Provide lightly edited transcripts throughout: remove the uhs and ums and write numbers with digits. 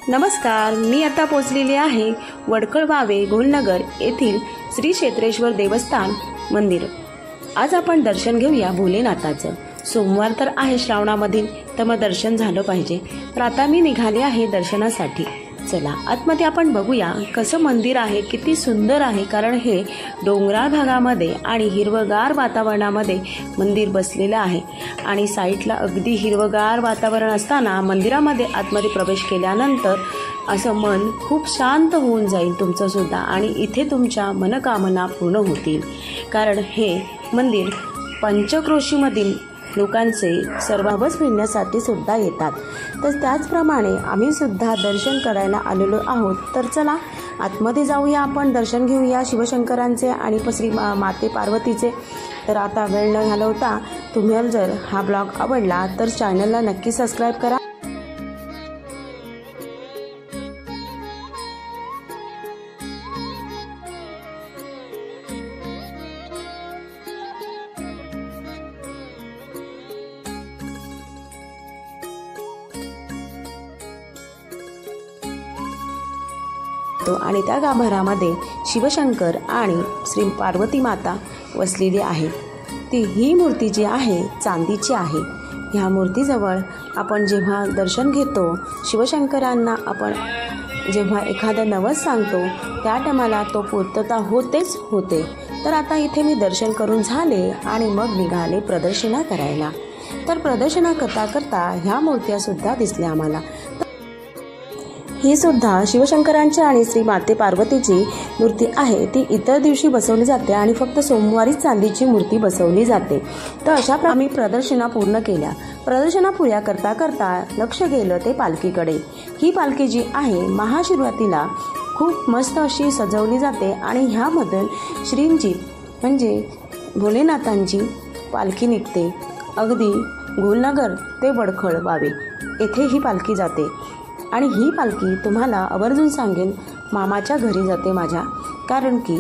नमस्कार, मी आता पोहोचलेली आहे वडखळ वावे गोलनगर येथील श्री क्षेत्रेश्वर देवस्थान मंदिर। आज आपण दर्शन घेऊया भोलेनाथाचं। सोमवार तर आहे श्रावणामधील, तर मग दर्शन झालं पाहिजे। तर आता मी निघाले आहे दर्शनासाठी। चला आतमध्ये आपण बघूया कसं मंदिर आहे, किती सुंदर आहे। कारण हे डोंगराळ भागामध्ये आणि हिरवगार वातावरणामध्ये मंदिर बसलेलं आहे आणि साईडला अगदी हिरवगार वातावरण असताना मंदिरामध्ये आतमध्ये प्रवेश केल्यानंतर असं मन खूप शांत होऊन जाईल तुमचं सुद्धा आणि इथे तुमच्या मनोकामना पूर्ण होतील। कारण हे मंदिर पंचक्रोशीमधील लोकांचे सर्वांबस फिरण्यासाठी सुद्धा येतात। तर त्याचप्रमाणे आम्ही सुद्धा दर्शन करायला आलेलो आहोत। तर चला आतमध्ये जाऊया, आपण दर्शन घेऊया शिवशंकरांचे आणि श्री माते पार्वतीचे। तर आता वेळ न घालवता तुम्हाला जर हा ब्लॉग आवडला तर चॅनलला नक्की सबस्क्राईब करा। आणि त्या गाभाऱ्यामध्ये शिवशंकर आणि श्री पार्वती माता वसलेली आहे। ही मूर्ती जी आहे चांदीची आहे। ह्या मूर्तीजवळ आपण जेव्हा दर्शन घेतो शिवशंकरांना, आपण जेव्हा एखादा नवस सांगतो त्या टायमाला तो पूर्तता होतेच होते। तर आता इथे मी दर्शन करून झाले आणि मग निघाले प्रदर्शना करायला। तर प्रदर्शना करता करता ह्या मूर्त्या सुद्धा दिसल्या आम्हाला। ही सुद्धा शिवशंकरांची आणि श्री माते पार्वतीची मूर्ती आहे। ती इतर दिवशी बसवली जाते आणि फक्त सोमवारीच चांदीची मूर्ती बसवली जाते। तर अशा प्रकारे आम्ही प्रदर्शना पूर्ण केल्या। प्रदर्शना पूर्ण करता करता लक्ष गेलं ते पालखीकडे। ही पालखी जी आहे महाशिवरात्रीला खूप मस्त अशी सजवली जाते आणि ह्यामधून श्रींची म्हणजे भोलेनाथांची पालखी निघते। अगदी गोलनगर ते वडखळ वावे येथे ही पालखी जाते आणि ही पालखी तुम्हाला आवर्जून सांगेन मामाच्या घरी जाते माझ्या। कारण की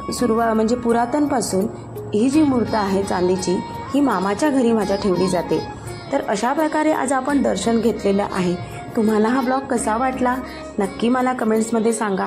म्हणजे पुरातनपासून ही जी मूर्ती आहे चांदीची ही मामाच्या घरी माझ्या ठेवली जाते। तर अशा प्रकारे आज आपण दर्शन घेतलेलं आहे। तुम्हाला हा ब्लॉग कसा वाटला नक्की मला कमेंट्समध्ये सांगा।